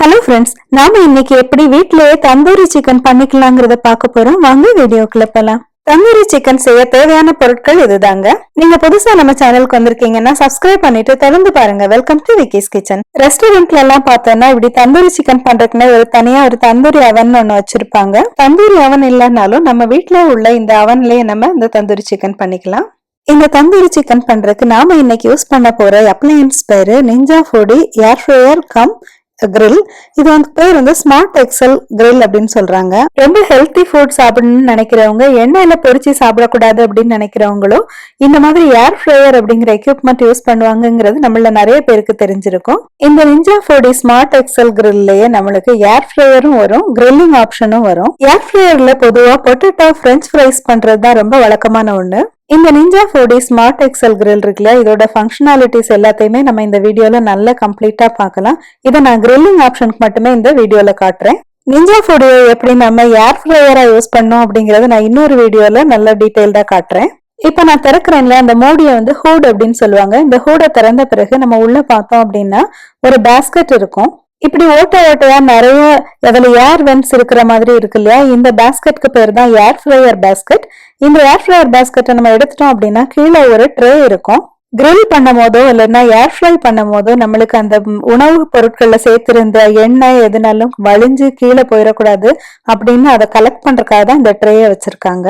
Hello friends, நாம இன்னைக்கு எப்படி வீட்லயே தந்தூரி சிக்கன் பண்ணிக்கலாங்கிறத பார்க்க போறோம். வாங்க வீடியோக்குள்ள போலாம். தந்தூரி சிக்கன் செய்ய தேவையான பொருட்கள் இதுதாங்க. நீங்க புதுசா நம்ம சேனலுக்கு வந்திருக்கீங்கன்னா சப்ஸ்கிரைப் பண்ணிட்டு தொடர்ந்து பாருங்க. Welcome to Vicky's kitchen. ரெஸ்டாரண்ட்ல எல்லாம் பார்த்தோம்னா இப்படி தந்தூரி சிக்கன் பண்றதுக்குன்னு தனியா ஒரு தந்தூரி அவன் ஒண்ணு வச்சிருப்பாங்க. தந்தூரி அவன் இல்லைன்னாலும் நம்ம வீட்ல உள்ள இந்த அவன்லயே நம்ம இந்த தந்தூரி சிக்கன் பண்ணிக்கலாம். இந்த தந்தூரி சிக்கன் பண்றதுக்கு நாம இன்னைக்கு யூஸ் பண்ண போற அப்ளையன்ஸ் பேரு நிஞ்சா ஃபுடி ஏர் ஃப்ரையர் கம் கிரில். இது வந்து பேர் வந்து ஸ்மார்ட் எக்ஸல் கிரில் அப்படின்னு சொல்றாங்க. ரொம்ப ஹெல்த்தி ஃபுட் சாப்பிடணும்னு நினைக்கிறவங்க, எண்ணெயில பொரிச்சு சாப்பிடக்கூடாது அப்படின்னு நினைக்கிறவங்களும் இந்த மாதிரி ஏர் ஃப்ரையர் அப்படிங்கிற எக்யூப்மெண்ட் யூஸ் பண்ணுவாங்கிறது நம்மள நிறைய பேருக்கு தெரிஞ்சிருக்கும். இந்த நிஞ்சா ஃபுடி ஸ்மார்ட் எக்ஸல் கிரில்லையே நம்மளுக்கு ஏர் ஃப்ரையரும் வரும், கிரில்லிங் ஆப்ஷனும் வரும். ஏர் ஃப்ரையர்ல பொதுவா பொட்டேட்டோ பிரெஞ்ச் ஃப்ரைஸ் பண்றதுதான் ரொம்ப வழக்கமான ஒண்ணு. இந்த Ninja Foodi smart XL grill இருக்குல்ல, இதோட ஃபங்க்ஷனாலிட்டிஸ் எல்லாத்தையுமே நம்ம இந்த வீடியோல நல்லா கம்ப்ளீட்டா பார்க்கலாம். இதை நான் கிரில்லிங் ஆப்ஷனுக்கு மட்டுமே இந்த வீடியோல காட்டுறேன். நிஞ்சா ஃபுடியை எப்படி நம்ம ஏர் ஃப்ரையரா யூஸ் பண்ணோம் அப்படிங்கறத நான் இன்னொரு வீடியோல நல்ல டீடைல்டா காட்டுறேன். இப்ப நான் திறக்கிறேன்ல, அந்த மூடியை வந்து ஹூட் அப்படின்னு சொல்லுவாங்க. இந்த ஹூடை திறந்த பிறகு நம்ம உள்ள பார்த்தோம் அப்படின்னா ஒரு பேஸ்கெட் இருக்கும். இப்படி ஓட்டையா நிறைய அதுல ஏர் வென்ட்ஸ் இருக்கிற மாதிரி இருக்கு இல்லையா, இந்த பேஸ்கெட்க்கு பேர் தான் ஏர் ஃப்ரையர் பேஸ்கெட். இந்த ஏர் ஃப்ரையர் பேஸ்கெட்டை நம்ம எடுத்துட்டோம் அப்படின்னா கீழே ஒரு ட்ரே இருக்கும். கிரில் பண்ணும் போதோ இல்லைன்னா ஏர் ஃப்ரை பண்ணும் போதோ நம்மளுக்கு அந்த உணவு பொருட்கள்ல சேர்த்திருந்த எண்ணெய் எதுனாலும் வலிஞ்சு கீழே போயிடக்கூடாது அப்படின்னு அதை கலெக்ட் பண்றதுக்காக தான் இந்த ட்ரேயை வச்சிருக்காங்க.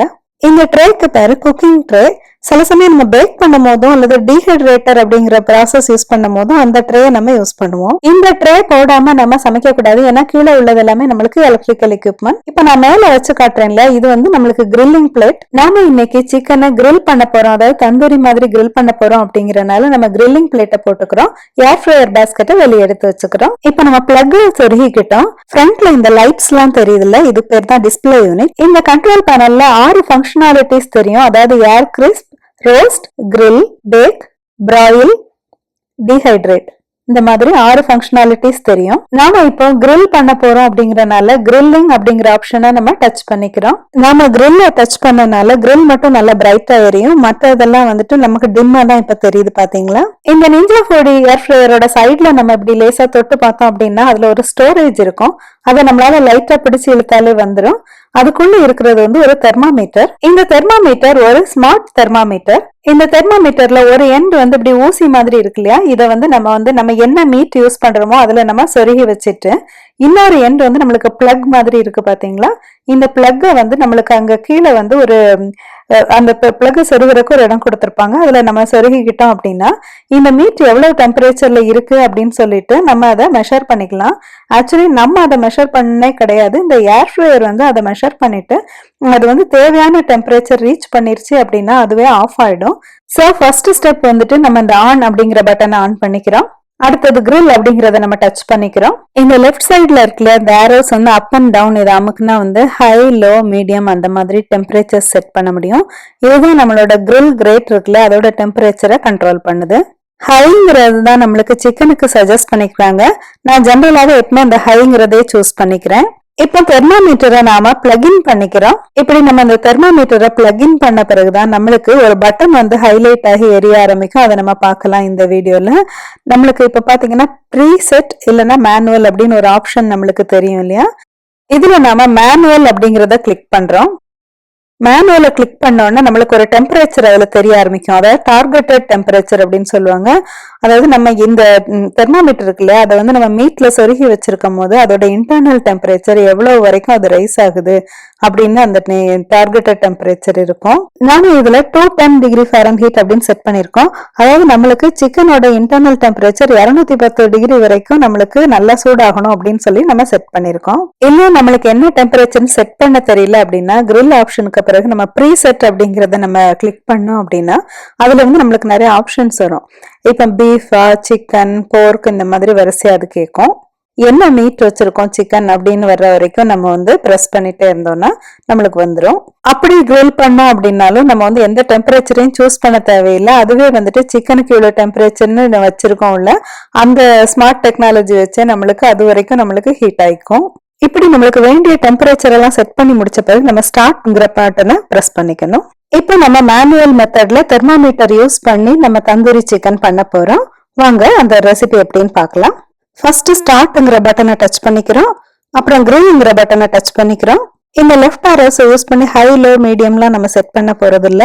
இந்த ட்ரேக்கு பேரு குக்கிங் ட்ரே. சில சமயம் நம்ம பேக் பண்ணும் போதும் அல்லது டீஹைட்ரேட்டர் அப்படிங்கிற ப்ராசஸ் யூஸ் பண்ணும் போதும் அந்த ட்ரே நம்ம யூஸ் பண்ணுவோம். இந்த ட்ரே போடாம நம்ம சமைக்க கூடாது, ஏன்னா கீழே உள்ளது எல்லாமே நம்மளுக்கு எலக்ட்ரிக்கல் எக்யூப்மெண்ட். இப்ப நான் மேல வச்சு காட்டுறேன்ல, இது வந்து நம்மளுக்கு கிரில்லிங் பிளேட். நாம இன்னைக்கு சிக்கனை கிரில் பண்ண போறோம், அதாவது தந்தூரி மாதிரி கிரில் பண்ண போறோம் அப்படிங்கறதுனால நம்ம கிரில்லிங் பிளேட்டை போட்டுக்கிறோம். ஏர் ஃப்ரையர் பேஸ்கெட்டை வெளியே எடுத்து வச்சுக்கிறோம். இப்ப நம்ம பிளக் சொருகிக்கிட்டோம். ஃப்ரண்ட்ல இந்த லைட்ஸ் எல்லாம் தெரியுதுல்ல, இது பேர் தான் டிஸ்பிளே யூனிட். இந்த கண்ட்ரோல் பேனல்ல 6 ஃபங்க்ஷனாலிட்டிஸ் தெரியும். அதாவது ஏர் crisp, roast, grill, back, பிராயில், dehydrate, இந்த மாதிரி 6 ஃபங்க்ஷனாலிட்டிஸ் தெரியும். நாம இப்போ கிரில் பண்ண போறோம் அப்படிங்கறனால கிரில்லிங் அப்படிங்கிற ஆப்ஷனை நம்ம டச் பண்ணிக்கிறோம். நாம கிரில்ல டச் பண்ணனால கிரில் மட்டும் நல்லா பிரைட்டா எரியும், மற்றதெல்லாம் வந்துட்டு நமக்கு டிம்மா தான் இப்ப தெரியுது. பாத்தீங்களா? இந்த நிஞ்சா ஃபுடி ஏர் ஃப்ரையரோட சைட்ல நம்ம இப்படி லேசா தொட்டு பார்த்தோம் அப்படின்னா அதுல ஒரு ஸ்டோரேஜ் இருக்கும். அதை நம்மளால லைட்டா பிடிச்சு இழுத்தாலே வந்துடும். அதுக்குள்ள இருக்கிறது வந்து ஒரு தெர்மாமீட்டர். இந்த தெர்மாமீட்டர் ஒரு ஸ்மார்ட் தெர்மாமீட்டர். இந்த தெர்மாமீட்டர்ல ஒரு எண்ட் வந்து இப்படி ஊசி மாதிரி இருக்கு இல்லையா, இதை வந்து நம்ம என்ன மீட் யூஸ் பண்றோமோ அதுல நம்ம சொருகி வச்சுட்டு, இன்னொரு எண்ட் வந்து நம்மளுக்கு பிளக் மாதிரி இருக்கு பாத்தீங்களா, இந்த பிளக்கை வந்து நம்மளுக்கு அங்க கீழே வந்து ஒரு அந்த பிளக் சொருகிறதுக்கு ஒரு இடம் கொடுத்திருப்பாங்க. அதுல நம்ம சொருகிக்கிட்டோம் அப்படின்னா இந்த மீட் எவ்வளவு டெம்பரேச்சர்ல இருக்கு அப்படின்னு சொல்லிட்டு நம்ம அதை மெஷர் பண்ணிக்கலாம். ஆக்சுவலி நம்ம அதை மெஷர் பண்ணே கிடையாது, இந்த ஏர் ஃப்ரையர் வந்து அதை மெஷர் பண்ணிட்டு அது வந்து தேவையான டெம்பரேச்சர் ரீச் பண்ணிருச்சு அப்படின்னா அதுவே ஆஃப் ஆயிடும். சோ ஃபர்ஸ்ட் ஸ்டெப் வந்துட்டு நம்ம இந்த ஆன் அப்படிங்கிற பட்டனை ஆன் பண்ணிக்கிறோம். அடுத்தது கிரில் அப்படிங்கறத நம்ம டச் பண்ணிக்கிறோம். இந்த லெஃப்ட் சைட்ல இருக்குல்ல, இந்த ஏரோஸ் வந்து அப் அண்ட் டவுன், இதை அமுக்குனா வந்து ஹை, லோ, மீடியம் அந்த மாதிரி டெம்பரேச்சர் செட் பண்ண முடியும். இதுதான் நம்மளோட கிரில் கிரேட் இருக்குல்ல, அதோட டெம்பரேச்சரை கண்ட்ரோல் பண்ணுது. ஹைங்கிறது தான் நம்மளுக்கு சிக்கனுக்கு சஜஸ்ட் பண்ணிக்கிறாங்க. நான் ஜென்ரலாவே எப்பவுமே இந்த ஹைங்கிறதே சூஸ் பண்ணிக்கிறேன். இப்போ தெர்மாமீட்டரை நாம பிளக்இன் பண்ணிக்கிறோம். இப்படி நம்ம இந்த தெர்மாமீட்டரை பிளக்இன் பண்ண பிறகுதான் நம்மளுக்கு ஒரு பட்டன் வந்து ஹைலைட் ஆகி எரிய ஆரம்பிக்கும். அதை நம்ம பார்க்கலாம் இந்த வீடியோல. நம்மளுக்கு இப்ப பாத்தீங்கன்னா ப்ரீசெட் இல்லைன்னா மேனுவல் அப்படின்னு ஒரு ஆப்ஷன் நம்மளுக்கு தெரியும் இல்லையா, இதுல நாம மேனுவல் அப்படிங்கறத கிளிக் பண்றோம். மேனுவல கிளிக் பண்ணோம்னா நம்மளுக்கு ஒரு டெம்பரேச்சர் அதுல தெரிய ஆரம்பிக்கும். அதாவது டார்கெட்டட் டெம்பரேச்சர் அப்படின்னு சொல்லுவாங்க. அதாவது நம்ம இந்த தெர்மாமீட்டர் இருக்கு இல்லையா, அதை வந்து நம்ம மீட்ல சொருகி வச்சிருக்கும் போது அதோட இன்டர்னல் டெம்பரேச்சர் எவ்வளவு வரைக்கும் அது ரைஸ் ஆகுது அப்படின்னு அந்த டார்கெட்டட் டெம்பரேச்சர் இருக்கும். நானும் இதுல 210 டிகிரி ஃபாரன்ஹீட் அப்படின்னு செட் பண்ணிருக்கோம். அதாவது நம்மளுக்கு சிக்கனோட இன்டர்னல் டெம்பரேச்சர் 210 டிகிரி வரைக்கும் நம்மளுக்கு நல்லா சூடாகணும் அப்படின்னு சொல்லி நம்ம செட் பண்ணிருக்கோம். இன்னும் நம்மளுக்கு என்ன டெம்பரேச்சர் செட் பண்ண தெரியல அப்படின்னா கிரில் ஆப்ஷனுக்கு பிறகு நம்ம ப்ரீசெட் அப்படிங்கறத நம்ம கிளிக் பண்ணோம் அப்படின்னா அதுல வந்து நம்மளுக்கு நிறைய ஆப்ஷன்ஸ் வரும். இப்ப பீஃபா, சிக்கன், போர்க் இந்த மாதிரி வரிசையா அது கேட்கும். என்ன மீட் வச்சிருக்கோம் சிக்கன் அப்படின்னு வர்ற வரைக்கும் நம்ம வந்து பிரஸ் பண்ணிட்டே இருந்தோம்னா நம்மளுக்கு வந்துடும். அப்படி கிரில் பண்ணோம் அப்படின்னாலும் நம்ம வந்து எந்த டெம்பரேச்சரையும் சூஸ் பண்ண தேவையில்லை. அதுவே வந்துட்டு சிக்கனுக்கு இவ்வளவு டெம்பரேச்சர்னு வச்சிருக்கோம் இல்ல, அந்த ஸ்மார்ட் டெக்னாலஜி வச்சு நம்மளுக்கு அது வரைக்கும் நம்மளுக்கு ஹீட் ஆயிக்கும். இப்படி நம்மளுக்கு வேண்டிய டெம்பரேச்சர் எல்லாம் செட் பண்ணி முடிச்ச பிறகு நம்ம ஸ்டார்ட்ங்கிற பட்டனை பிரஸ் பண்ணிக்கணும். இப்போ நம்ம மேனுவல் மெத்தட்ல தெர்மாமீட்டர் யூஸ் பண்ணி நம்ம தந்தூரி சிக்கன் பண்ண போறோம். வாங்க அந்த ரெசிபி எப்படின்னு பார்க்கலாம். ஃபர்ஸ்ட் ஸ்டார்ட்ங்கிற பட்டனை டச் பண்ணிக்கிறோம். அப்புறம் கிரில்ங்கிற பட்டனை டச் பண்ணிக்கிறோம். இந்த லெஃப்ட் ஆரோஸ் யூஸ் பண்ணி ஹை லோ மீடியம்லாம் நம்ம செட் பண்ண போறது இல்ல.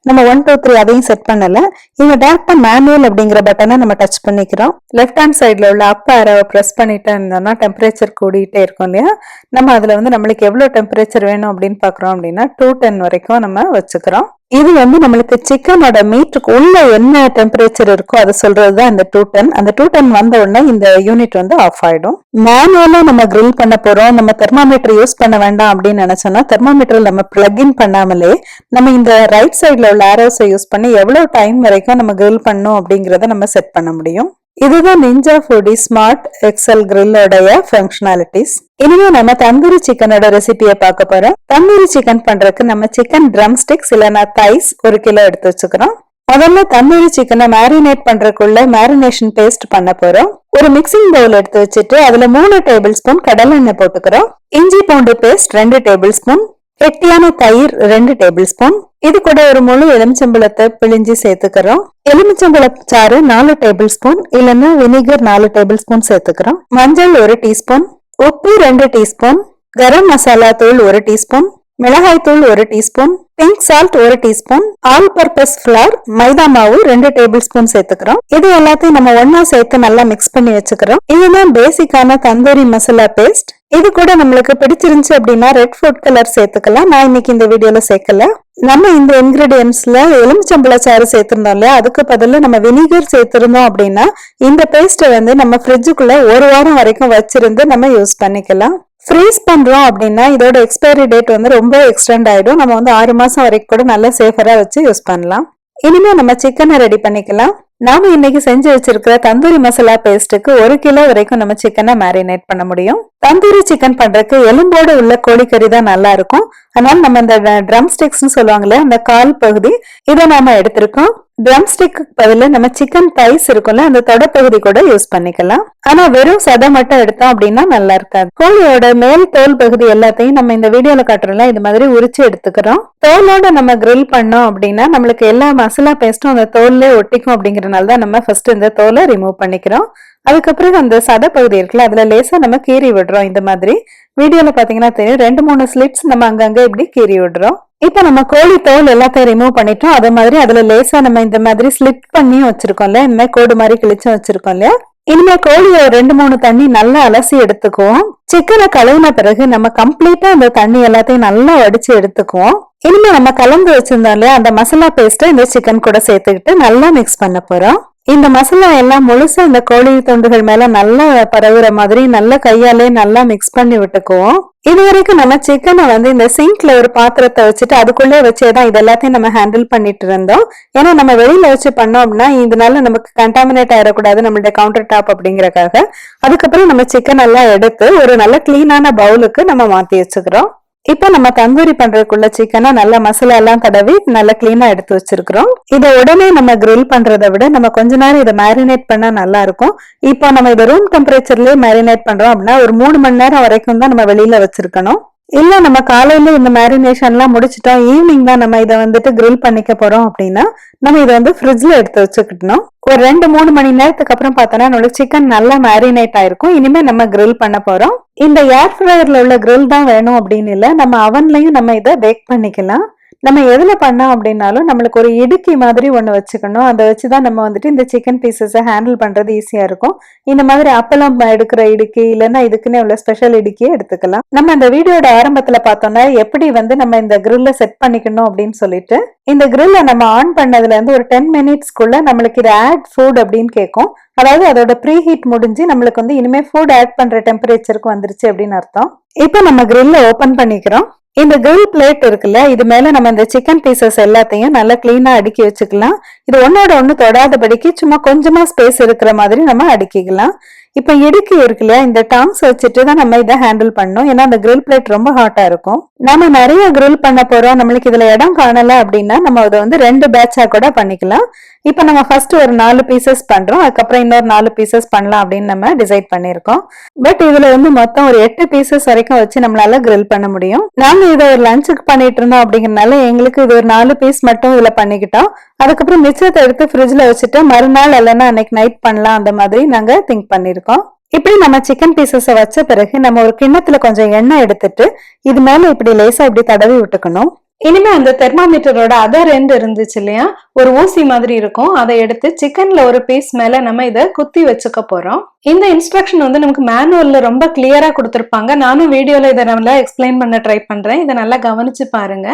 நம்ம 1 2 3 அதையும் செட் பண்ணல. இங்க டைரக்டா மேனுவல் அப்படிங்கிற பட்டனை நம்ம டச் பண்ணிக்கிறோம். லெஃப்ட் ஹேண்ட் சைட்ல உள்ள அப் ஆரோவை பிரஸ் பண்ணிட்டே இருந்தோம்னா டெம்பரேச்சர் கூடிட்டே இருக்கும் இல்லையா? நம்ம அதுல வந்து நம்மளுக்கு எவ்வளவு டெம்பரேச்சர் வேணும் அப்படின்னு பாக்குறோம் அப்படின்னா 210 வரைக்கும் நம்ம வச்சுக்கிறோம். இது வந்து நம்மளுக்கு சிக்கனோட மீட்டுக்கு உள்ள என்ன டெம்பரேச்சர் இருக்கோ அதை சொல்றதுதான் இந்த 210. அந்த 210 வந்த உடனே இந்த யூனிட் வந்து ஆஃப் ஆயிடும். மேனுவலா நம்ம கிரில் பண்ண போறோம், நம்ம தெர்மாமீட்டர் யூஸ் பண்ண வேண்டாம் அப்படின்னு நினைச்சோம்னா தெர்மாமீட்டர் நம்ம பிளக் இன் பண்ணாமலே நம்ம இந்த ரைட் சைட்ல உள்ள ஆரோஸை யூஸ் பண்ணி எவ்வளவு டைம் வரைக்கும் நம்ம கிரில் பண்ணணும் அப்படிங்கறத நம்ம செட் பண்ண முடியும். இதுதான் நிஞ்சா ஃபுடி ஸ்மார்ட் எக்ஸல் கிரில்லோடைய ஃபங்க்ஷனாலிட்டிஸ். இனிமே நம்ம தந்தூரி சிக்கனோட ரெசிபியை பார்க்க போறோம். தந்தூரி சிக்கன் பண்றதுக்கு நம்ம சிக்கன் ட்ரம் ஸ்டிக்ஸ் இல்லைன்னா தைஸ் 1 கிலோ எடுத்து வச்சுக்கிறோம். முதல்ல தந்தூரி சிக்கனை மேரினேட் பண்றதுக்குள்ள மேரினேஷன் பேஸ்ட் பண்ண போறோம். ஒரு மிக்சிங் பவுல் எடுத்து வச்சுட்டு அதுல 3 டேபிள் ஸ்பூன் கடலை எண்ணெய் போட்டுக்கிறோம். இஞ்சி பூண்டு பேஸ்ட் 2 டேபிள் ஸ்பூன், கெட்டியான தயிர் 2 டேபிள் ஸ்பூன், இது கூட ஒரு முழு எலுமிச்சம்பழத்தை பிழிஞ்சி சேர்த்துக்கிறோம். எலுமிச்சம்பழ சாறு 4 டேபிள் ஸ்பூன் இல்லைன்னா வினிகர் 4 டேபிள் ஸ்பூன் சேர்த்துக்கிறோம். மஞ்சள் 1 டீஸ்பூன், உப்பு 2 டீஸ்பூன், கரம் மசாலா தூள் 1 டீஸ்பூன், மிளகாய் தூள் 1 teaspoon, pink salt 1 teaspoon, all purpose flour maida மாவு 2 டேபிள் ஸ்பூன் சேர்த்துக்கிறோம். இது எல்லாத்தையும் நம்ம ஒன்னா சேர்த்து நல்லா மிக்ஸ் பண்ணி வச்சுக்கிறோம். இதுதான் பேசிக்கான தந்தூரி மசாலா பேஸ்ட். இது கூட நம்மளுக்கு பிடிச்சிருந்துச்சு அப்படின்னா ரெட் ஃபுட் கலர் சேர்த்துக்கலாம். நான் இன்னைக்கு இந்த வீடியோல சேர்க்கல. நம்ம இந்த இன்கிரீடியன்ஸ்ல எலுமிச்சம்பழ சாறு சேர்த்திருந்தோம் இல்லையா, அதுக்கு பதிலா நம்ம வினிகர் சேர்த்திருந்தோம் அப்படின்னா இந்த பேஸ்ட்டை வந்து நம்ம ஃப்ரிட்ஜுக்குள்ள 1 வாரம் வரைக்கும் வச்சிருந்து நம்ம யூஸ் பண்ணிக்கலாம். ஃப்ரீஸ் பண்றோம் அப்படின்னா இதோட எக்ஸ்பைரி டேட் வந்து ரொம்ப எக்ஸ்டெண்ட் ஆயிடும். நம்ம வந்து 6 மாசம் வரைக்கும் கூட நல்லா சேஃபரா வச்சு யூஸ் பண்ணலாம். இனிமே நம்ம சிக்கனை ரெடி பண்ணிக்கலாம். நாம இன்னைக்கு செஞ்சு வச்சிருக்கிற தந்தூரி மசாலா பேஸ்ட்டுக்கு 1 கிலோ வரைக்கும் நம்ம சிக்கனை மேரினேட் பண்ண முடியும். தந்தூரி சிக்கன் பண்றதுக்கு எலும்போடு உள்ள கோழிக்கறி தான் நல்லா இருக்கும். அதனால நம்ம இந்த ட்ரம் ஸ்டிக்ஸ்னு சொல்லுவாங்களே அந்த கால் பகுதி இதை நாம எடுத்திருக்கோம். ட்ரம் ஸ்டிக்கு பதில நம்ம சிக்கன் தைஸ் இருக்கும்ல அந்த தொடப்பகுதி கூட யூஸ் பண்ணிக்கலாம். ஆனா வெறும் சதை மட்டும் எடுத்தோம் அப்படின்னா நல்லா இருக்காது. கோழியோட மேல் தோல் பகுதி எல்லாத்தையும் நம்ம இந்த வீடியோல காட்டுறோம்ல இது மாதிரி உரிச்சு எடுத்துக்கிறோம். தோலோட நம்ம கிரில் பண்ணோம் அப்படின்னா நம்மளுக்கு எல்லா மசாலா பேஸ்டும் அந்த தோல்ல ஒட்டிக்கும் அப்படிங்கறதுனால தான் நம்ம ஃபர்ஸ்ட் இந்த தோலை ரிமூவ் பண்ணிக்கிறோம். அதுக்கப்புறம் அந்த சதை பகுதி இருக்குல்ல அதுல லேசா நம்ம கீறி விடுறோம். இந்த மாதிரி வீடியோல பாத்தீங்கன்னா தெரியும் 2-3 ஸ்லிப்ஸ் நம்ம அங்கங்க இப்படி கீறி விடுறோம். இப்ப நம்ம கோழி தோல் எல்லாத்தையும் ரிமூவ் பண்ணிட்டோம். அதே மாதிரி அதுல லேசா நம்ம இந்த மாதிரி ஸ்லிப் பண்ணியும் வச்சிருக்கோம்ல, இந்த மாதிரி கோடு மாதிரி கிழிச்சும் வச்சிருக்கோம் இல்லையா. இனிமே கோழியை 2-3 தண்ணி நல்லா அலசி எடுத்துக்குவோம். சிக்கனை கழுவின பிறகு நம்ம கம்ப்ளீட்டா அந்த தண்ணி எல்லாத்தையும் நல்லா வடிச்சு எடுத்துக்குவோம். இனிமே நம்ம கலந்து வச்சிருந்தோம் இல்லையா அந்த மசாலா பேஸ்ட்டை இந்த சிக்கன் கூட சேர்த்துக்கிட்டு நல்லா மிக்ஸ் பண்ண போறோம். இந்த மசாலா எல்லாம் முழுசா இந்த கோழி துண்டுகள் மேல நல்லா பரவுற மாதிரி நல்ல கையாலே நல்லா மிக்ஸ் பண்ணி விட்டுக்குவோம். இது வரைக்கும் நம்ம சிக்கனை வந்து இந்த சிங்க்ல ஒரு பாத்திரத்தை வச்சுட்டு அதுக்குள்ளே வச்சேதான் இது எல்லாத்தையும் நம்ம ஹேண்டில் பண்ணிட்டு இருந்தோம். ஏன்னா நம்ம வெளியில வச்சு பண்ணோம் அப்படின்னா இதனால நமக்கு கண்டாமினேட் ஆயிடக்கூடாது நம்மளுடைய கவுண்டர் டாப் அப்படிங்கறக்காக. அதுக்கப்புறம் நம்ம சிக்கன் எல்லாம் எடுத்து ஒரு நல்ல கிளீனான பவுலுக்கு நம்ம மாத்தி வச்சுக்கிறோம். இப்ப நம்ம தந்தூரி பண்றதுக்குள்ள சிக்கனை நல்ல மசாலா எல்லாம் தடவி நல்லா கிளீனா எடுத்து வச்சிருக்கிறோம். இதை உடனே நம்ம கிரில் பண்றதை விட நம்ம கொஞ்ச நேரம் இதை மேரினேட் பண்ணா நல்லா இருக்கும். இப்போ நம்ம இதை ரூம் டெம்பரேச்சர்லயே மேரினேட் பண்றோம் அப்படின்னா ஒரு 3 மணி நேரம் வரைக்கும் தான் நம்ம வெளியில வச்சிருக்கணும். இல்ல நம்ம காலையில இந்த மேரினேஷன் எல்லாம் முடிச்சிட்டோம், ஈவினிங் தான் நம்ம இதை வந்துட்டு கிரில் பண்ணிக்க போறோம் அப்படின்னா நம்ம இதை வந்து ஃப்ரிட்ஜ்ல எடுத்து வச்சுக்கிட்டோம். ஒரு 2-3 மணி நேரத்துக்கு அப்புறம் பார்த்தோன்னா நம்மளோட சிக்கன் நல்லா மேரினேட் ஆயிருக்கும். இனிமே நம்ம கிரில் பண்ண போறோம். இந்த ஏர் ஃப்ரையர்ல உள்ள கிரில் தான் வேணும் அப்படின்னு இல்ல, நம்ம அவன்லயும் நம்ம இதை பேக் பண்ணிக்கலாம். நம்ம எதுல பண்ணோம் அப்படின்னாலும் நம்மளுக்கு ஒரு இடுக்கி மாதிரி ஒண்ணு வச்சுக்கணும். அதை வச்சுதான் நம்ம வந்துட்டு இந்த சிக்கன் பீசஸை ஹேண்டில் பண்றது ஈஸியா இருக்கும். இந்த மாதிரி அப்பளம் எடுக்கிற இடுக்கி இல்லைன்னா இதுக்குன்னே உள்ள ஸ்பெஷல் இடுக்கியை எடுத்துக்கலாம். நம்ம இந்த வீடியோட ஆரம்பத்துல பார்த்தோம்னா எப்படி வந்து நம்ம இந்த கிரில்ல செட் பண்ணிக்கணும் அப்படின்னு சொல்லிட்டு இந்த கிரில்ல நம்ம ஆன் பண்ணதுல இருந்து ஒரு 10 மினிட்ஸ்க்குள்ள நம்மளுக்கு இது ஆட் ஃபுட் அப்படின்னு கேட்கும். அதாவது அதோட ப்ரீ ஹீட் முடிஞ்சு நம்மளுக்கு வந்து இனிமே ஃபுட் ஆட் பண்ற டெம்பரேச்சருக்கு வந்துருச்சு அப்படின்னு அர்த்தம். இப்போ நம்ம கிரில்ல ஓபன் பண்ணிக்கிறோம். இந்த கிரில் பிளேட் இருக்குல்ல இது மேல நம்ம இந்த சிக்கன் பீசஸ் எல்லாத்தையும் நல்லா கிளீனா அடுக்கி வச்சுக்கலாம். இது ஒன்னோட ஒண்ணு தொடாதபடிக்கு சும்மா கொஞ்சமா ஸ்பேஸ் இருக்கிற மாதிரி நம்ம அடுக்கிக்கலாம். இப்ப இடுக்கி இருக்கு இல்லையா இந்த டாங்ஸ் வச்சுட்டு தான் நம்ம இதை ஹேண்டில் பண்ணணும். ஏன்னா அந்த கிரில் பிளேட் ரொம்ப ஹாட்டா இருக்கும். நம்ம நிறைய கிரில் பண்ண போறோம், நம்மளுக்கு இதுல இடம் காணல அப்படின்னா நம்ம அதை வந்து 2 பேட்சா கூட பண்ணிக்கலாம். இப்ப நம்ம ஃபர்ஸ்ட் ஒரு 4 பீசஸ் பண்றோம், அதுக்கப்புறம் இன்னொரு 4 பீசஸ் பண்ணலாம் அப்படின்னு நம்ம டிசைட் பண்ணிருக்கோம். பட் இதுல வந்து மொத்தம் ஒரு 8 பீசஸ் வரைக்கும் வச்சு நம்மளால கிரில் பண்ண முடியும். நாங்க இதை ஒரு லஞ்சுக்கு பண்ணிட்டு இருந்தோம் அப்படிங்கறதுனால எங்களுக்கு இது ஒரு 4 பீஸ் மட்டும் இதுல பண்ணிக்கிட்டோம். அதுக்கப்புறம் மிச்சத்தை எடுத்து ஃப்ரிட்ஜ்ல வச்சுட்டு மறுநாள் இல்லைன்னா அன்னைக்கு நைட் பண்ணலாம் அந்த மாதிரி நாங்க திங்க் பண்ணிருக்கோம். இப்படி நம்ம சிக்கன் பீசஸ வச்ச பிறகு நம்ம ஒரு கிண்ணத்துல கொஞ்சம் எண்ணெய் எடுத்துட்டு இது மேல இப்படி லேசா இப்படி தடவி விட்டுக்கணும். இனிமே அந்த தெர்மாமீட்டரோட அதர் எண்ட் இருந்துச்சு இல்லையா, ஒரு ஊசி மாதிரி இருக்கும், அதை எடுத்து சிக்கன்ல ஒரு பீஸ் மேல நம்ம இதை குத்தி வச்சுக்க போறோம். இந்த இன்ஸ்ட்ரக்ஷன் வந்து நமக்கு மேனுவல்ல ரொம்ப கிளியரா கொடுத்திருப்பாங்க. நானும் வீடியோல இதை நல்லா எக்ஸ்பிளைன் பண்ண ட்ரை பண்றேன். இதை நல்லா கவனிச்சு பாருங்க.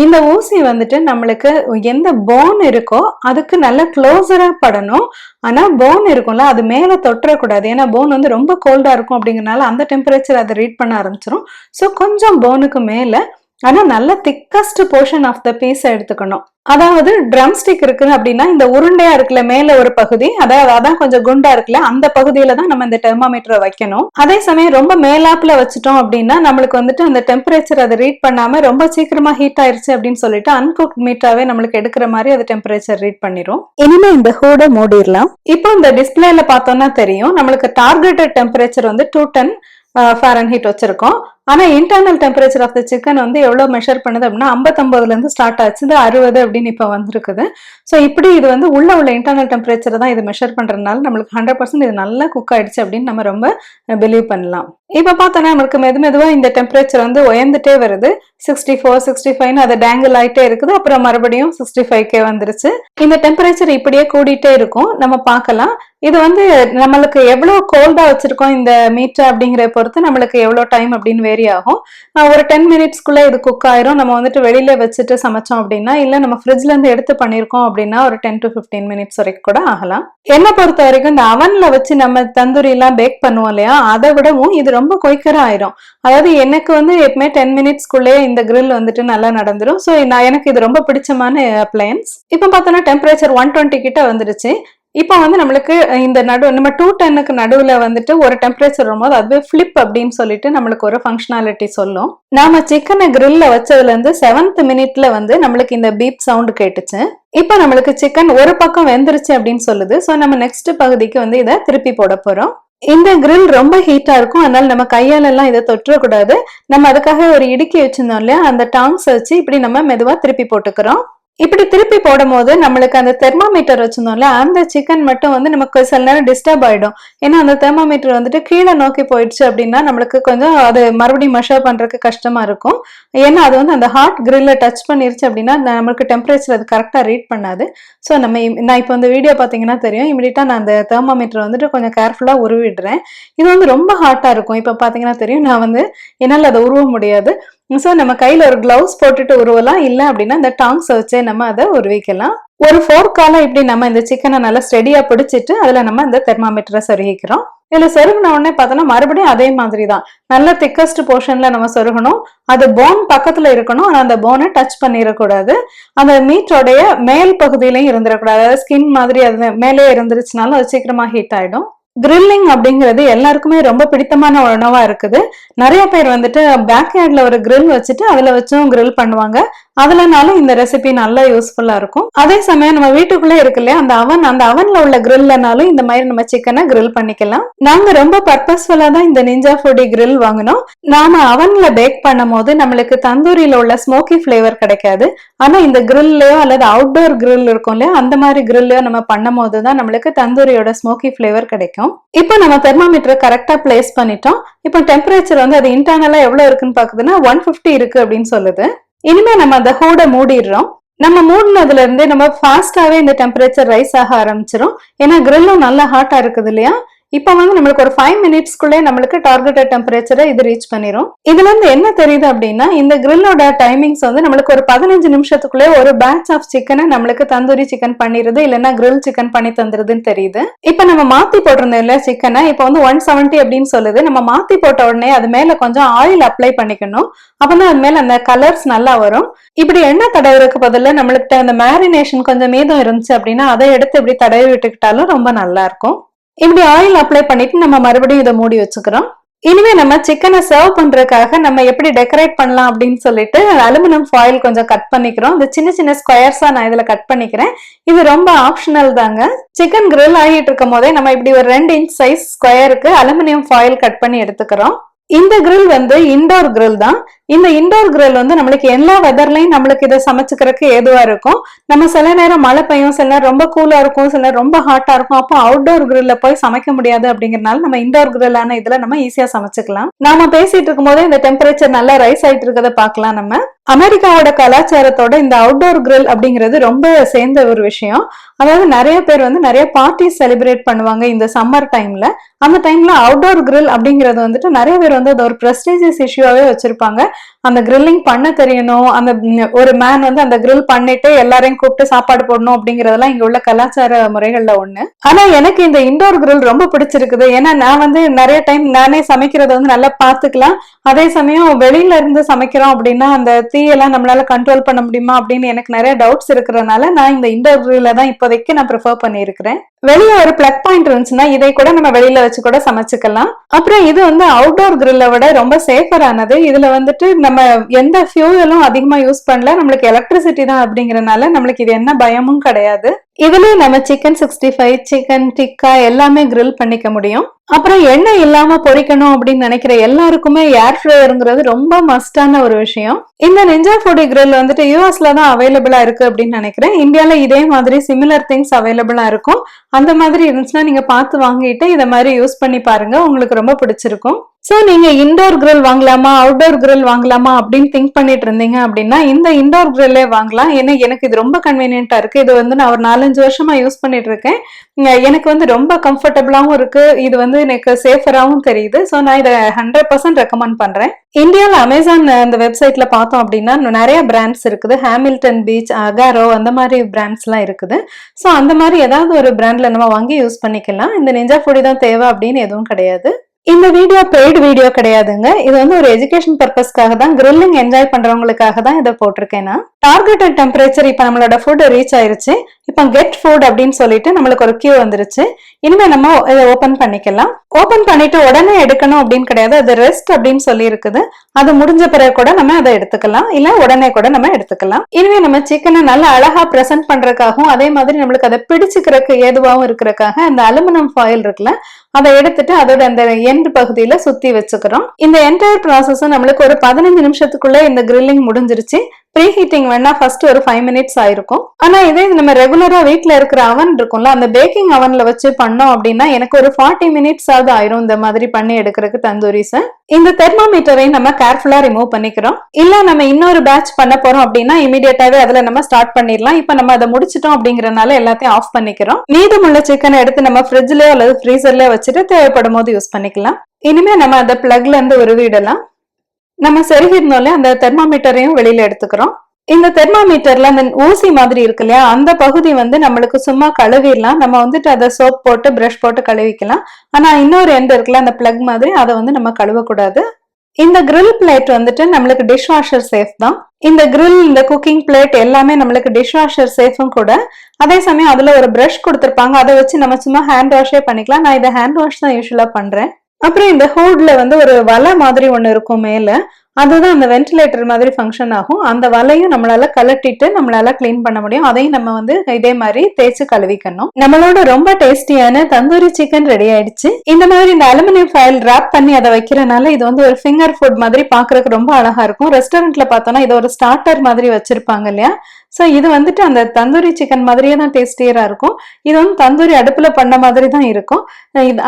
இந்த ஊசி வந்துட்டு நம்மளுக்கு எந்த போன் இருக்கோ அதுக்கு நல்லா க்ளோஸரா படணும். ஆனா போன் இருக்கும்ல அது மேல தொற்றக்கூடாது. ஏன்னா போன் வந்து ரொம்ப கோல்டா இருக்கும் அப்படிங்கறனால அந்த டெம்பரேச்சர் அதை ரீட் பண்ண ஆரம்பிச்சிடும். ஸோ கொஞ்சம் போனுக்கு மேல ஆனா நல்ல thickest portion of the piece எடுத்துக்கணும். அதாவது ட்ரம் ஸ்டிக் இருக்கு அப்படின்னா இந்த உருண்டையா இருக்குல்ல மேல ஒரு பகுதி, அதாவது அதான் கொஞ்சம் குண்டா இருக்குல்ல அந்த பகுதியில தான் நம்ம இந்த தெர்மாமீட்டரை வைக்கணும். அதே சமயம் ரொம்ப மேலாப்ல வச்சுட்டோம் அப்படின்னா நம்மளுக்கு வந்துட்டு அந்த டெம்பரேச்சர் அதை ரீட் பண்ணாம ரொம்ப சீக்கிரமா ஹீட் ஆயிருச்சு அப்படின்னு சொல்லிட்டு அன்குக் மீட்டாவே நம்மளுக்கு எடுக்கிற மாதிரி அது டெம்பரேச்சர் ரீட் பண்ணிரும். இனிமே இந்த ஹூட மூடிடலாம். இப்போ இந்த டிஸ்பிளேல பார்த்தோம்னா தெரியும் நம்மளுக்கு டார்கெட்டட் டெம்பரேச்சர் வந்து 210 ஃபாரன்ஹீட் வச்சிருக்கோம். ஆனா internal temperature of the chicken வந்து எவ்வளவு மெஷர் பண்ணுது அப்படின்னா 59ல இருந்து ஸ்டார்ட் ஆச்சு, இது 60 அப்படின்னு இப்ப வந்திருக்குது. ஸோ இப்படி இது வந்து உள்ள இன்டர்னல் டெம்பரேச்சர் தான் இது மெஷர் பண்றதுனால நம்மளுக்கு 100% இது நல்லா குக் ஆயிடுச்சு அப்படின்னு நம்ம ரொம்ப பிலீவ் பண்ணலாம். இப்ப பார்த்தோன்னா நம்மளுக்கு மெதுவா இந்த டெம்பரேச்சர் வந்து உயர்ந்துட்டே வருது. 64, 65 அது டேங்கிள் ஆயிட்டே இருக்குது. அப்புறம் மறுபடியும் 65K வந்துருச்சு. இந்த டெம்பரேச்சர் இப்படியே கூடிட்டே இருக்கும். நம்ம பார்க்கலாம். இது வந்து நம்மளுக்கு எவ்வளவு கோல்டா வச்சிருக்கோம் இந்த மீட் அப்படிங்கிற பொறுத்து நம்மளுக்கு எவ்வளவு டைம் அப்படின்னு வேரி ஆகும். ஒரு 10 மினிட்ஸ்க்குள்ள இது குக் ஆயிரும். நம்ம வந்துட்டு வெளியில வச்சுட்டு சமைச்சோம் அப்படின்னா, இல்ல நம்ம ஃப்ரிட்ஜ்ல இருந்து எடுத்து பண்ணிருக்கோம் அப்படின்னா ஒரு 10 to 15 மினிட்ஸ் வரைக்கும் கூட ஆகலாம். என்ன பொறுத்த வரைக்கும் இந்த அவன்ல வச்சு நம்ம தந்தூரி எல்லாம் பேக் பண்ணுவோம் இல்லையா, அதை விடவும் இது ரொம்ப குயிக்கரா ஆயிரும். அதாவது எனக்கு வந்து எப்பவுமே 10 மினிட்ஸ்க்குள்ளே இந்த கிரில் வந்துட்டு நல்லா நடந்துரும். ஸோ எனக்கு இது ரொம்ப பிடிச்சமான அப்ளையன்ஸ். இப்ப பார்த்தோம்னா டெம்பரேச்சர் 120 கிட்ட வந்துருச்சு. இப்போ வந்து நம்மளுக்கு இந்த நம்ம 210க்கு நடுவுல வந்துட்டு ஒரு டெம்பரேச்சர் வரும்போது அதுவே ஃபிளிப் அப்படின்னு சொல்லிட்டு நம்மளுக்கு ஒரு ஃபங்க்ஷனாலிட்டி சொல்லும். நாம சிக்கனை கிரில்ல வச்சதுல இருந்து 7th மினிட்ல வந்து நம்மளுக்கு இந்த பீப் சவுண்ட் கேட்டுச்சு. இப்போ நம்மளுக்கு சிக்கன் ஒரு பக்கம் வெந்துருச்சு அப்படின்னு சொல்லுது. ஸோ நம்ம நெக்ஸ்ட் பகுதிக்கு வந்து இதை திருப்பி போட போறோம். இந்த கிரில் ரொம்ப ஹீட்டா இருக்கும், அதனால நம்ம கையால எல்லாம் இதை தொற்றக்கூடாது. நம்ம அதுக்காக ஒரு இடுக்கி வச்சிருந்தோம் இல்லையா, அந்த டாங்ஸ் வச்சு இப்படி நம்ம மெதுவா திருப்பி போட்டுக்கிறோம். இப்படி திருப்பி போடும் போது நம்மளுக்கு அந்த தெர்மாமீட்டர் வச்சிருந்தோம்ல அந்த சிக்கன் மட்டும் வந்து நமக்கு சில நேரம் டிஸ்டர்ப் ஆயிடும். ஏன்னா அந்த தெர்மாமீட்டர் வந்துட்டு கீழே நோக்கி போயிடுச்சு அப்படின்னா நம்மளுக்கு கொஞ்சம் அது மறுபடியும் மெஷர் பண்றதுக்கு கஷ்டமா இருக்கும். ஏன்னா அது வந்து அந்த ஹாட் கிரில்ல டச் பண்ணிருச்சு அப்படின்னா நம்மளுக்கு டெம்பரேச்சர் அது கரெக்டா ரீட் பண்ணாது. ஸோ நான் இப்போ இந்த வீடியோ பார்த்தீங்கன்னா தெரியும், இமிடியட்டா நான் அந்த தெர்மாமீட்டர் வந்துட்டு கொஞ்சம் கேர்ஃபுல்லா உருவிடுறேன். இது வந்து ரொம்ப ஹாட்டா இருக்கும். இப்போ பார்த்தீங்கன்னா தெரியும், நான் வந்து என்னால் அதை உருவ முடியாது. ஸோ நம்ம கையில ஒரு கிளவுஸ் போட்டுட்டு உருவலாம், இல்ல அப்படின்னா இந்த டாங்ஸ் வச்சு நம்ம அதை உருவிக்கலாம். ஒரு ஃபோர்க்கால இப்படி நம்ம இந்த சிக்கனை நல்லா ஸ்டெடியா பிடிச்சிட்டு அதுல நம்ம இந்த தெர்மாமீட்டரை சொருகிக்கிறோம். இதுல சொருகின உடனே பார்த்தோம்னா மறுபடியும் அதே மாதிரி தான் நல்ல திக்கஸ்ட் போர்ஷன்ல நம்ம சொருகணும். அது போன் பக்கத்துல இருக்கணும், ஆனா அந்த போனை டச் பண்ணிடக்கூடாது. அந்த மீட்டோடைய மேல் பகுதியிலையும் இருந்துடக்கூடாது. அதாவது ஸ்கின் மாதிரி அது மேலே இருந்துருச்சுனாலும் அது சீக்கிரமா ஹீட் ஆயிடும். கிரில்லிங் அப்படிங்கிறது எல்லாருக்குமே ரொம்ப பிடித்தமான உணவா இருக்குது. நிறைய பேர் வந்துட்டு பேக்யார்ட்ல ஒரு கிரில் வச்சுட்டு அதுல வச்சும் கிரில் பண்ணுவாங்க. அதுலனாலும் இந்த ரெசிபி நல்லா யூஸ்ஃபுல்லா இருக்கும். அதே சமயம் நம்ம வீட்டுக்குள்ளே இருக்கு இல்லையா அந்த அவன்ல உள்ள கிரில்லனாலும் இந்த மாதிரி நம்ம சிக்கனை கிரில் பண்ணிக்கலாம். நாங்க ரொம்ப பர்பஸ்ஃபுல்லா தான் இந்த நிஞ்சா ஃபுடி கிரில் வாங்கினோம். நாம அவன்ல பேக் பண்ணும் போது நம்மளுக்கு தந்தூரியில உள்ள ஸ்மோக்கி பிளேவர் கிடைக்காது. ஆனா இந்த கிரில்லையோ அல்லது அவுட்டோர் கிரில் இருக்கும் இல்லையா அந்த மாதிரி கிரில்லையோ நம்ம பண்ணும் போதுதான் நம்மளுக்கு தந்தூரியோட ஸ்மோக்கி பிளேவர் கிடைக்கும். இப்போ நம்ம தெர்மாமீட்டரை கரெக்டா பிளேஸ் பண்ணிட்டோம். இப்போ டெம்பரேச்சர் வந்து அது இன்டர்னலா எவ்வளவு இருக்குன்னு பாக்குதுன்னா 150 இருக்கு அப்படின்னு சொல்லுது. இனிமே நம்ம அந்த ஹூட மூடிடுறோம். நம்ம மூடினதுல இருந்தே நம்ம ஃபாஸ்டாவே இந்த டெம்பரேச்சர் ரைஸ் ஆக ஆரம்பிச்சிடும். ஏன்னா கிரில்லும் நல்லா ஹாட்டா இருக்குது இல்லையா. இப்ப வந்து நம்மளுக்கு ஒரு 5 மினிட்ஸ்க்குள்ளே நம்மளுக்கு டார்கெட்டட் டெம்பரேச்சரை இது ரீச் பண்ணிரும். இதுல இருந்து என்ன தெரியுது அப்படின்னா இந்த கிரில்லோட டைமிங்ஸ் வந்து நம்மளுக்கு ஒரு 15 நிமிஷத்துக்குள்ளே ஒரு பேட்ச் ஆஃப் சிக்கனை நம்மளுக்கு தந்தூரி சிக்கன் பண்ணிருது, இல்லைன்னா கிரில் சிக்கன் பண்ணி தந்துருதுன்னு தெரியுது. இப்ப நம்ம மாத்தி போட்டிருந்தோம் இல்ல சிக்கனை, இப்ப வந்து 170 அப்படின்னு சொல்லுது. நம்ம மாத்தி போட்ட உடனே அது மேல கொஞ்சம் ஆயில் அப்ளை பண்ணிக்கணும். அப்பதான் அது மேல அந்த கலர்ஸ் நல்லா வரும். இப்படி எண்ணெய் தடவுறதுக்கு பதிலா நம்மளுக்கு அந்த மேரினேஷன் கொஞ்சம் மீதம் இருந்துச்சு அப்படின்னா அதை எடுத்து இப்படி தடவி விட்டுக்கிட்டாலும் ரொம்ப நல்லா இருக்கும். இப்படி ஆயில் அப்ளை பண்ணிட்டு நம்ம மறுபடியும் இதை மூடி வச்சுக்கிறோம். இனிமே நம்ம சிக்கனை சர்வ் பண்றதுக்காக நம்ம எப்படி டெக்கரேட் பண்ணலாம் அப்படின்னு சொல்லிட்டு அலுமினியம் ஃபாயில் கொஞ்சம் கட் பண்ணிக்கிறோம். இந்த சின்ன சின்ன ஸ்கொயர்ஸா நான் இதுல கட் பண்ணிக்கிறேன். இது ரொம்ப ஆப்ஷனல் தாங்க. சிக்கன் கிரில் ஆகிட்டு இருக்கும் போதே நம்ம இப்படி ஒரு 2 இன்ச் சைஸ் ஸ்கொயருக்கு அலுமினியம் ஃபாயில் கட் பண்ணி எடுத்துக்கிறோம். இந்த கிரில் வந்து இண்டோர் கிரில் தான். இந்த இண்டோர் கிரில் வந்து நம்மளுக்கு எல்லா வெதர்லயும் நம்மளுக்கு இதை சமைச்சுக்கிறதுக்கு ஏதுவா இருக்கும். நம்ம சில நேரம் மழை பெய்யும், சில நேரம் ரொம்ப கூலா இருக்கும், சில நேரம் ரொம்ப ஹாட்டா இருக்கும். அப்போ அவுட்டோர் கிரில்ல போய் சமைக்க முடியாது அப்படிங்கறதுனால நம்ம இண்டோர் கிரில்லான இதுல நம்ம ஈஸியா சமைச்சுக்கலாம். நாம பேசிட்டு இருக்கும் போதே இந்த டெம்பரேச்சர் நல்லா ரைஸ் ஆயிட்டு இருக்கதை பார்க்கலாம். நம்ம அமெரிக்காவோட கலாச்சாரத்தோட இந்த அவுட்டோர் கிரில் அப்படிங்கிறது ரொம்ப சேர்ந்த ஒரு விஷயம். அதாவது நிறைய பேர் வந்து நிறைய பார்ட்டிஸ் செலிப்ரேட் பண்ணுவாங்க இந்த சம்மர் டைம்ல. அந்த டைம்ல அவுட்டோர் கிரில் அப்படிங்கிறது வந்துட்டு நிறைய பேர் வந்து அது ஒரு பிரஸ்டீஜியஸ் இஷ்யூவாவே வச்சிருப்பாங்க. அந்த கிரில்லிங் பண்ண தெரியணும், அந்த ஒரு மேன் வந்து அந்த கிரில் பண்ணிட்டு எல்லாரையும் கூப்பிட்டு சாப்பாடு போடணும் அப்படிங்கறதெல்லாம் இங்க உள்ள கலாச்சார முறைகள்ல ஒண்ணு. ஆனா எனக்கு இந்த இண்டோர் கிரில் ரொம்ப பிடிச்சிருக்குது. ஏன்னா நான் வந்து நிறைய டைம் நானே சமைக்கிறத வந்து நல்லா பாத்துக்கலாம். அதே சமயம் வெளியில இருந்து சமைக்கிறோம் அப்படின்னா அந்த தீயெல்லாம் நம்மளால கண்ட்ரோல் பண்ண முடியுமா அப்படின்னு எனக்கு நிறைய டவுட்ஸ் இருக்கிறதுனால நான் இந்த இண்டோர் கிரில்ல தான் இப்போதைக்கு நான் ப்ரிஃபர் பண்ணியிருக்கிறேன். வெளியே ஒரு பிளக் பாயிண்ட் இருந்துச்சுன்னா இதை கூட நம்ம வெளியில வச்சு கூட சமைச்சுக்கலாம். அப்புறம் இது வந்து அவுட்டோர் கிரில்ல விட ரொம்ப சேஃபரானது. இதுல வந்துட்டு நம்ம எந்த ஃபியூயலும் அதிகமா யூஸ் பண்ணல, நம்மளுக்கு எலக்ட்ரிசிட்டி தான் அப்படிங்கறதுனால நம்மளுக்கு இது என்ன பயமும் கிடையாது. இதுலயும் நம்ம சிக்கன் 65, சிக்கன் டிக்கா எல்லாமே கிரில் பண்ணிக்க முடியும். அப்புறம் எண்ணெய் இல்லாம பொரிக்கணும் அப்படின்னு நினைக்கிற எல்லாருக்குமே ஏர் ஃப்ரையருங்கிறது ரொம்ப மஸ்டான ஒரு விஷயம். இந்த நிஞ்சா ஃபுடி கிரில் வந்துட்டு யூஎஸ்ல தான் அவைலபிளா இருக்கு அப்படின்னு நினைக்கிறேன். இந்தியால இதே மாதிரி சிமிலர் திங்ஸ் அவைலபிளா இருக்கும். அந்த மாதிரி இருந்துச்சுன்னா நீங்க பார்த்து வாங்கிட்டு இதை மாதிரி யூஸ் பண்ணி பாருங்க, உங்களுக்கு ரொம்ப பிடிச்சிருக்கும். சோ நீங்க இண்டோர் கிரில் வாங்கலாமா அவுட்டோர் கிரில் வாங்கலாமா அப்படின்னு திங்க் பண்ணிட்டு இருந்தீங்க அப்படின்னா இந்த இண்டோர் கிரில்லே வாங்கலாம். ஏன்னா எனக்கு இது ரொம்ப கன்வீனியன்டா இருக்கு. இது வந்து நான் ஒரு 4-5 வருஷமா யூஸ் பண்ணிட்டு இருக்கேன். எனக்கு வந்து ரொம்ப கம்ஃபர்டபுளாவும் இருக்கு. இது வந்து எனக்கு சேஃபராகவும் தெரியுது. சோ நான் இதை 100% ரெக்கமெண்ட் பண்றேன். இந்தியாவில் அமேசான் அந்த வெப்சைட்ல பார்த்தோம் அப்படின்னா நிறைய பிராண்ட்ஸ் இருக்குது. ஹாமில்டன் பீச், அகாரோ அந்த மாதிரி பிராண்ட்ஸ் எல்லாம் இருக்குது. சோ அந்த மாதிரி ஏதாவது ஒரு பிராண்ட்ல நம்ம வாங்கி யூஸ் பண்ணிக்கலாம். இந்த நிஞ்சா ஃபுடி தான் தேவை அப்படின்னு எதுவும் கிடையாது. இந்த வீடியோ பெய்டு வீடியோ கிடையாதுங்க. இது வந்து ஒரு எஜுகேஷன் பர்பஸ்க்காக தான், கிரில்லிங் என்ஜாய் பண்றவங்களுக்காக தான் இதை போட்டிருக்கேன். நான் டார்கெட்டட் டெம்பரேச்சர் இப்ப நம்மளோட ஃபுட் ரீச் ஆயிருச்சு. இப்ப கெட் ஃபுட் அப்படின்னு சொல்லிட்டு நம்மளுக்கு ஒரு கியூ வந்துருச்சு. இனிமே நம்ம இதை ஓபன் பண்ணிக்கலாம். ஓபன் பண்ணிட்டு உடனே எடுக்கணும் அப்படின்னு கிடையாது, அது ரெஸ்ட் அப்படின்னு சொல்லி இருக்குது. அது முடிஞ்ச பிறகு கூட நம்ம அதை எடுத்துக்கலாம், இல்ல உடனே கூட நம்ம எடுத்துக்கலாம். இனிமே நம்ம சிக்கனை நல்லா அழகா பிரசன்ட் பண்றதுக்காகவும் அதே மாதிரி நம்மளுக்கு அதை பிடிச்சுக்கிறதுக்கு ஏதுவாகவும் இருக்கிறதுக்காக அந்த அலுமினியம் ஃபாயில் இருக்குல்ல, அதை எடுத்துட்டு அதோட அந்த எண்ட் பகுதியில சுத்தி வச்சுக்கிறோம். இந்த என்டையர் ப்ராசஸும் நம்மளுக்கு ஒரு 15 நிமிஷத்துக்குள்ள இந்த கிரில்லிங் முடிஞ்சிருச்சு. ப்ரீ ஹீட்டிங் வேணா ஃபர்ஸ்ட் ஒரு 5 மினிட்ஸ் ஆயிருக்கும். ஆனா இதே நம்ம ரெகுலரா வீட்ல இருக்கிற அவன் இருக்கும்ல, அந்த பேக்கிங் அவன்ல வச்சு பண்ணோம் அப்படின்னா எனக்கு ஒரு 40 மினிட்ஸ் ஆகுது ஆயிரும் இந்த மாதிரி பண்ணி எடுக்கிறதுக்கு தந்தூரிஸ். இந்த தெர்மோமீட்டரை நம்ம கேர்ஃபுல்லா ரிமூவ் பண்ணிக்கிறோம். இல்ல நம்ம இன்னொரு பேட்ச் பண்ண போறோம் அப்படின்னா இமீடியட்டாவே அதுல நம்ம ஸ்டார்ட் பண்ணிடலாம். இப்ப நம்ம அதை முடிச்சிட்டோம் அப்படிங்கறதுனால எல்லாத்தையும் ஆஃப் பண்ணிக்கிறோம். மீதமுள்ள சிக்கனை எடுத்து நம்ம ஃப்ரிட்ஜ்லயோ அல்லது ஃப்ரீசர்லயோ வச்சுட்டு தேவைப்படும் போது யூஸ் பண்ணிக்கலாம். இனிமே நம்ம அந்த பிளக்ல இருந்து உருவிடலாம். நம்ம செருகிருந்தோம்ல அந்த தெர்மோமீட்டரையும் வெளியில எடுத்துக்கிறோம். இந்த தெர்மோமீட்டர்ல அந்த ஊசி மாதிரி இருக்கு இல்லையா, அந்த பகுதி வந்து நம்மளுக்கு சும்மா கழுவிடலாம். நம்ம வந்துட்டு அதை சோப் போட்டு பிரஷ் போட்டு கழுவிக்கலாம். ஆனா இன்னொரு எண்ட் இருக்குல்ல அந்த பிளக் மாதிரி, அதை வந்து நம்ம கழுவக்கூடாது. இந்த கிரில் பிளேட் வந்துட்டு நம்மளுக்கு டிஷ் வாஷர் சேஃப் தான். இந்த கிரில், இந்த குக்கிங் பிளேட் எல்லாமே நம்மளுக்கு டிஷ் வாஷர் சேஃபும் கூட. அதே சமயம் அதுல ஒரு பிரஷ் கொடுத்திருப்பாங்க, அதை வச்சு நம்ம சும்மா ஹேண்ட் வாஷே பண்ணிக்கலாம். நான் இதை ஹேண்ட் வாஷ் தான் யூஸ்வலா பண்றேன். அப்புறம் இந்த ஹூட்ல வந்து ஒரு வலை மாதிரி ஒண்ணு இருக்கும் மேல, அதுதான் அந்த வென்டிலேட்டர் மாதிரி ஃபங்க்ஷன் ஆகும். அந்த வலையும் நம்மளால கலட்டிட்டு நம்மளால கிளீன் பண்ண முடியும். அதையும் நம்ம வந்து இதே மாதிரி தேய்ச்சி கழுவிக்கணும். நம்மளோட ரொம்ப டேஸ்டியான தந்தூரி சிக்கன் ரெடி ஆயிடுச்சு. இந்த மாதிரி இந்த அலுமினியம் ஃபைல் ராப் பண்ணி அதை வைக்கிறனால இது வந்து ஒரு ஃபிங்கர் ஃபுட் மாதிரி பாக்குறதுக்கு ரொம்ப அழகா இருக்கும். ரெஸ்டாரண்ட்ல பார்த்தோம்னா இது ஒரு ஸ்டார்டர் மாதிரி வச்சிருப்பாங்க இல்லையா. சோ இது வந்துட்டு அந்த தந்தூரி சிக்கன் மாதிரியே தான் டேஸ்டியரா இருக்கும். இது வந்து தந்தூரி அடுப்புல பண்ண மாதிரி தான் இருக்கும்.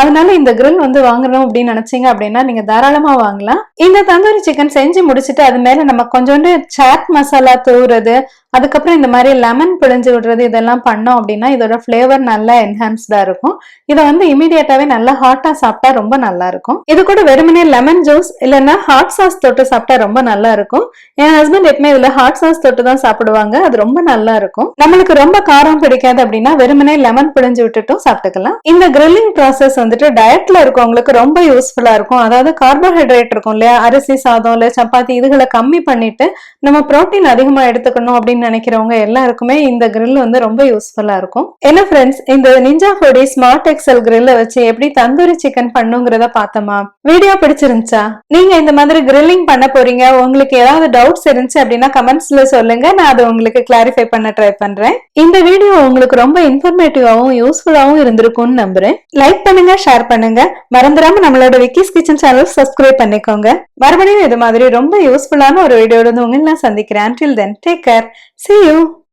அதனால இந்த கிரில் வந்து வாங்கணும் அப்படின்னு நினைச்சீங்க அப்படின்னா நீங்க தாராளமா வாங்கலாம். இந்த தந்தூரி சிக்கன் செஞ்சு முடிச்சுட்டு அது மேல நம்ம கொஞ்சோண்டு சாட் மசாலா தூவுறது, அதுக்கப்புறம் இந்த மாதிரி லெமன் பிழிஞ்சு விடுறது, இதெல்லாம் பண்ணோம் அப்படின்னா இதோட பிளேவர் நல்லா என்ஹான்ஸ்டா இருக்கும். இதை வந்து இமீடியட்டாவே நல்லா ஹாட்டா சாப்பிட்டா ரொம்ப நல்லா இருக்கும். இது கூட வெறுமனே லெமன் ஜூஸ் இல்லைன்னா ஹாட் சாஸ் தொட்டு சாப்பிட்டா ரொம்ப நல்லா இருக்கும். என் ஹஸ்பண்ட் எப்பவுமே இதுல ஹாட் சாஸ் தொட்டு தான் சாப்பிடுவாங்க. அது ரொம்ப நல்லா இருக்கும். நம்மளுக்கு ரொம்ப காரம் பிடிக்காது அப்படின்னா வெறுமனே லெமன் பிழிஞ்சு விட்டுட்டும் சாப்பிட்டுக்கலாம். இந்த கிரில்லிங் ப்ராசஸ் வந்துட்டு டயட்ல இருக்கவங்களுக்கு ரொம்ப யூஸ்ஃபுல்லா இருக்கும். அதாவது கார்போஹைட்ரேட் இருக்கும் இல்லையா, அரிசி சாதம் இல்ல சப்பாத்தி, இதுகளை கம்மி பண்ணிட்டு நம்ம புரோட்டீன் அதிகமா எடுத்துக்கணும் அப்படின்னு அப்படின்னு நினைக்கிறவங்க எல்லாருக்குமே இந்த கிரில் வந்து ரொம்ப யூஸ்ஃபுல்லா இருக்கும். என்ன ஃப்ரெண்ட்ஸ், இந்த நிஞ்சா ஃபுடி ஸ்மார்ட் எக்ஸல் கிரில்ல வச்சு எப்படி தந்தூரி சிக்கன் பண்ணுங்கிறத பார்த்தோமா? வீடியோ பிடிச்சிருந்துச்சா? நீங்க இந்த மாதிரி கிரில்லிங் பண்ண போறீங்க, உங்களுக்கு ஏதாவது டவுட்ஸ் இருந்துச்சு அப்படின்னா கமெண்ட்ஸ்ல சொல்லுங்க, நான் அதை உங்களுக்கு கிளாரிஃபை பண்ண ட்ரை பண்றேன். இந்த வீடியோ உங்களுக்கு ரொம்ப இன்ஃபர்மேட்டிவாவும் யூஸ்ஃபுல்லாவும் இருந்திருக்கும்னு நம்புறேன். லைக் பண்ணுங்க, ஷேர் பண்ணுங்க, மறந்துடாம நம்மளோட விக்கிஸ் கிச்சன் சேனல் சப்ஸ்கிரைப் பண்ணிக்கோங்க. மறுபடியும் இது மாதிரி ரொம்ப யூஸ்ஃபுல்லான ஒரு வீடியோட உங்களை நான் சந்திக்கிறேன். Until then, take care. See you.